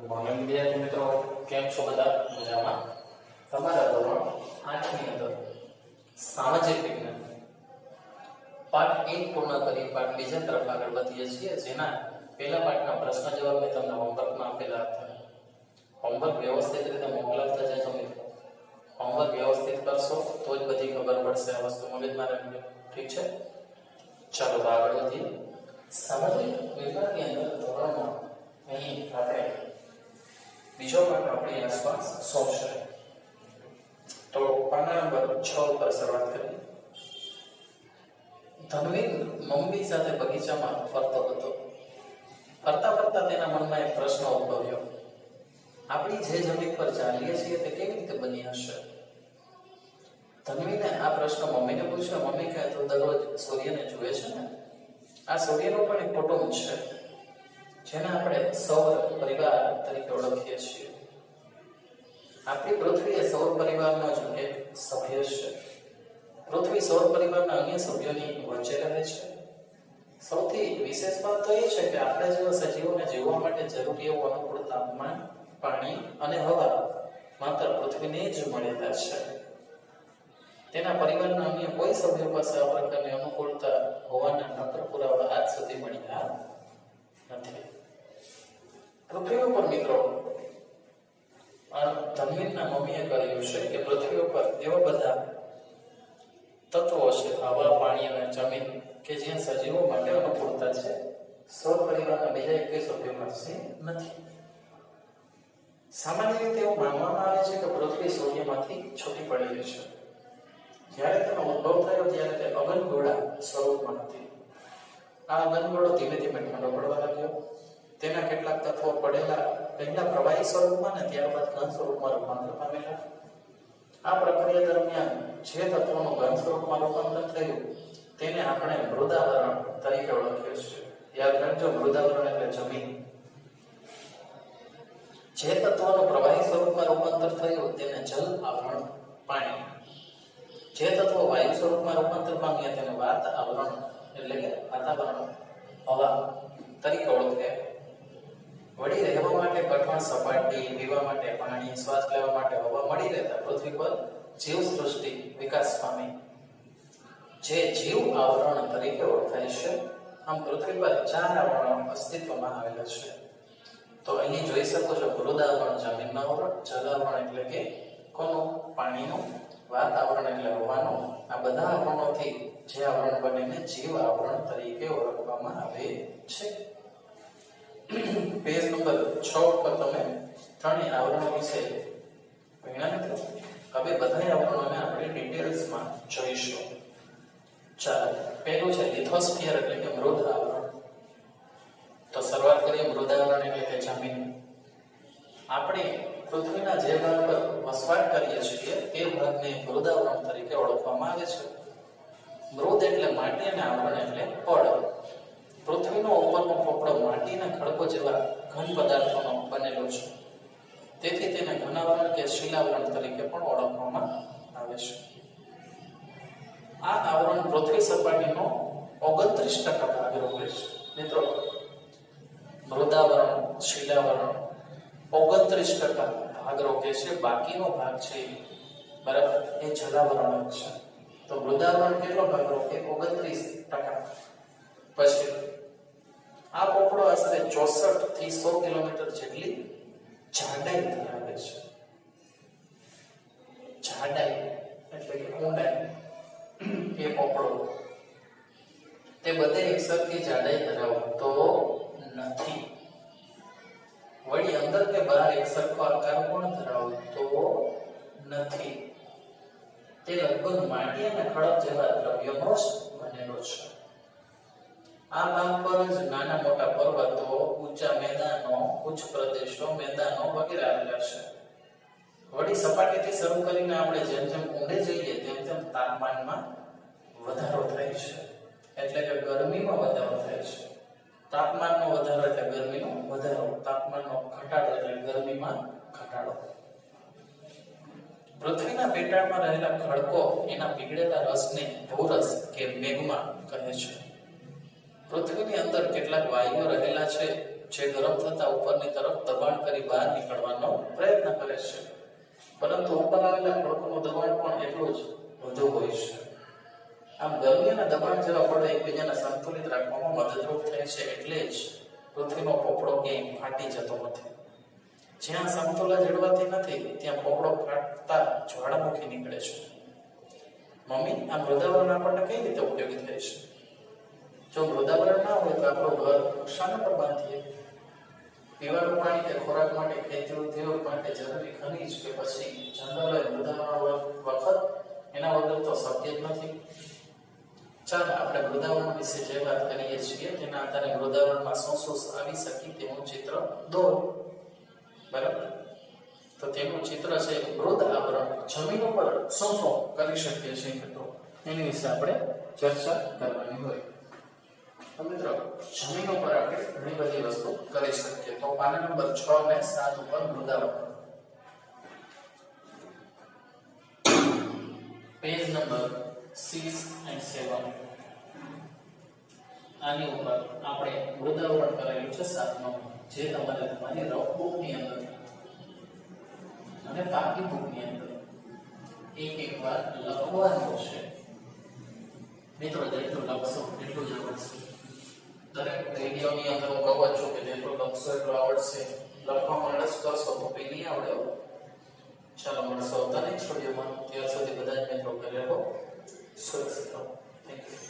Morning વિદ્યાર્થી મિત્રો, કેમ છો બધા? મજામાં? તમારા ધોરણ 8 ની અંદર સામાજિક વિજ્ઞાન પાઠ 1 પૂર્ણ કરી પાઠ 2 તરફ આગળ વધીએ છીએ, જેના પહેલા પાઠના પ્રશ્ન જવાબ મેં તમને હોમવર્કમાં આપેલા હતા. હોમવર્ક વ્યવસ્થિત રીતે મોકલાવતા જજો મિત્રો. હોમવર્ક વ્યવસ્થિત કરશો તો જ બધી ખબર પડશે. આ વસ્તુ મગજમાં રાખજો, ઠીક છે? ચાલો આગળ વધીએ. સામાજિક વિજ્ઞાનની અંદર ધોરણમાં અહીં આપણે બીજો પાઠ આપણી આસપાસ સોંપશે. તો પાના નંબર 6 પર શરૂઆત કરીએ. ધનવીર મમ્મી સાથે બગીચામાં ફરતો હતો. ફરતા ફરતા તેના મનમાં એક પ્રશ્ન ઉદ્ભવ્યો. આપણી જે જમીન પર ચાલીએ છીએ તે કેવી રીતે બની હશે? ધનવીરને આ પ્રશ્ન મમ્મીને પૂછ્યો. મમ્મી કહે, તો દરરોજ સૂર્યને જુએ છે ને? આ સૂર્યનો પણ એક કુટુંબ છે, જેને આપણે સૌર પરિવાર તરીકે ઓળખીએ છીએ. આપણી પૃથ્વી એ સૌર પરિવારનો જ એક સભ્ય છે. પૃથ્વી સૌર પરિવારના અન્ય સભ્યોની વચ્ચે રહે છે. સૌથી વિશેષ વાત તો એ છે કે આપણે જેવા સજીવોને જીવવા માટે જરૂરી એવું અનુકૂળ તાપમાન, પાણી અને હવા માત્ર પૃથ્વીને જ મળેલા છે. તેના પરિવારના અન્ય કોઈ સભ્યો પાસે આ પ્રકારની અનુકૂળતા હોવાના નક્કર પુરાવા આજ સુધી મળ્યા નથી. પૃથ્વી ઉપર મિત્રો ધનવીરના મમ્મીએ કહ્યું છે કે પૃથ્વી ઉપર એવા બધા તત્વો છે, હવા, પાણી અને જમીન, કે જ્યાં સજીવો માટે અનુકૂળતા છે. સૌર પરિવારના બીજા એક સભ્યો પાસે નથી. સામાન્ય રીતે એવું માનવામાં આવે છે કે પૃથ્વી સૂર્યમાંથી છૂટી પડી છે. જ્યારે તેનો ઉદ્ભવ થયો ત્યારે તે અગનગોળા સ્વરૂપમાં હતી. આ અગનગોળો ધીમે ધીમે ઠંડો પડવા લાગ્યો. તેના કેટલાક તત્વો પડેલા પહેલા પ્રવાહી સ્વરૂપમાં ને ત્યારબાદ ઘન સ્વરૂપમાં રૂપાંતર પામેલા. આ પ્રક્રિયા દરમિયાન જે તત્વોનું ઘન સ્વરૂપમાં રૂપાંતર થયું તેને આપણે મૃદાવરણ તરીકે ઓળખીએ છીએ. યાદ રાખજો, મૃદાવરણ એટલે જમીન. જે તત્વોનું પ્રવાહી સ્વરૂપમાં રૂપાંતર થયું તેને જલ આવરણ પાણી. જે તત્વો વાયુ સ્વરૂપમાં રૂપાંતર પામ્યા તેને વાત આવરણ એટલે કે વાતાવરણ હવા તરીકે ઓળખે. વળી રહેવા માટે કઠણ સપાટી, પીવા માટે પાણી, શ્વાસ લેવા માટે હવા મળી રહેતા પૃથ્વી પર જીવ સૃષ્ટિ વિકાસ પામી, જે જીવ આવરણ તરીકે ઓળખાય છે. આમ પૃથ્વી પર 4 આવરણો અસ્તિત્વમાં આવેલા છે. તો અહીં જોઈ શકો છો, મૃદાવરણ જમીનનું આવરણ, જલાવરણ એટલે કે કોનું? પાણીનું, વાતાવરણ એટલે હવાનું. આ બધા આવરણોથી જે આવરણ બનીને જીવ આવરણ તરીકે ઓળખવામાં આવે છે. પેજ નંબર 6 પર તમે 3 આવરણો વિશે ભણ્યા મિત્રો. હવે બધા આવરણોને આપણે ડિટેલ્સમાં જોઈશું. ચાલો, પહેલું છે લિથોસ્ફિયર એટલે કે મૃદ આવરણ. તો શરૂઆત કરીએ. મૃદાવરણ એટલે કે જમીન. આપણે પૃથ્વીના જે ભાગ પર વસવાટ કરીએ છીએ તે ભાગને મૃદાવરણ તરીકે ઓળખવામાં આવે છે. મૃદ એટલે માટી અને આવરણ એટલે પડ. પૃથ્વીનો ઉપરનો પોપડો માટીના ખડકો જેવા ઘન પદાર્થોનો બનેલો છે. તેથી તેને ઘનાવરણ કે શિલાવરણ તરીકે પણ ઓળખવામાં આવે છે. આ આવરણ પૃથ્વી સપાટીનો 29% ભાગ રોકે છે. મિત્રો, મૃદાવરણ, શિલાવરણ 29% ભાગ રોકે છે. બાકીનો ભાગ છે બરાબર એ જલાવરણ છે. તો મૃદાવરણ કેટલો ભાગ રોકે? 29%. પછી આ પોપડો આશરે 64 થી 100 કિલોમીટર જેટલી જાડાઈ ધરાવે છે. જાડાઈ એટલે કે ઊંડાઈ. એ પોપડો તે બધે એકસરખી જાડાઈ ધરાવતો નથી. વળી અંદર કે બહાર એકસરખો આકાર પણ ધરાવતો નથી. તે લગભગ માટી અને ખડક જેવા દ્રવ્યોનો જ બનેલો છે. આ ભાગ પર જ નાના મોટા પર્વતો, ઊંચા મેદાનો, ઉચ્ચ પ્રદેશો, મેદાનો વગેરે આવેલા છે. વળી સપાટીથી શરૂ કરીને આપણે જેમ જેમ ઊંડે જઈએ તેમ તેમ તાપમાનમાં વધારો થાય છે. એટલે કે ગરમીમાં વધારો થાય છે. તાપમાનનો વધારો એટલે ગરમીનો વધારો, તાપમાનનો ઘટાડો એટલે ગરમીમાં ઘટાડો. પૃથ્વીના પેટાળમાં રહેલા ખડકો એના પીગળેલા રસને ભૂરસ કે મેગ્મા કહે છે. પૃથ્વીની અંદર કેટલાક વાયુઓ રહેલા છે જે ગરમ થતા ઉપરની તરફ દબાણ કરી બહાર નીકળવાનો પ્રયત્ન કરે છે, પરંતુ ઉપર આવેલા ખડકોનું દબાણ પણ એટલું જ વધુ હોય છે. આમ ગરમી અને દબાણ જેવા બળો એકબીજાને સંતુલિત રાખવામાં મદદરૂપ થાય છે, એટલે જ પૃથ્વીનો પોપડો ક્યાંય ફાટી જતો નથી. જ્યાં સમતોલા જળવાતી નથી ત્યાં પોપડો ફાટતા જ્વાળામુખી નીકળે છે. મમ્મી, આ મૃદાવરણ આપણને કઈ રીતે ઉપયોગી થાય છે? જો મૃદાવરણ ના હોય તો આપણું ઘર શાના પર બાંધીએ? પીવાનું પાણી કે ખોરાક માટે, ખેતી ઉદ્યોગ માટે જરૂરી ખનીજ કે પછી જંગલ મૃદાવરણ વખત એના વગર તો શક્ય જ નથી. ચાલો આપણે મૃદાવરણ વિશે જે વાત કરીએ છીએ તેના આધારે મૃદાવરણમાં શું શું આવી શકે તેનું ચિત્ર દોરો. બરાબર? તો તેનું ચિત્ર છે મૃદ આવરણ. જમીન ઉપર શું શું કરી શકીએ છીએ મિત્રો, એની વિશે આપણે ચર્ચા કરવાની હોય. તો મિત્રો, જમીન ઉપર આપણે ઘણી બધી વસ્તુ કરી શકીએ. તો પાના નંબર 6 અને 7 ઉપર મૃદાવરણ. Page number 6 and 7. આની ઉપર આપણે મૃદાવરણ કરેલું છે 7 જે તમારે તમારી રફ બુક ની અંદર અને પાકી બુક ની અંદર એક વાર લખવાનું છે. મિત્રો, જેટલું લખશો એટલું જ આવડશે. દરેક વિડીયોની અંદર હું કહું છું કે જેટલું લખશો એટલું આવડશે. લખવામાં આળસ કરશો તો કંઈ નહીં આવડે. ચાલો મળશો આવતા નેક્સ્ટ વિડીયોમાં. ત્યાર સુધી બધા જ મિત્રો ઘરે રહો, સુરક્ષિત રહો. Thank you.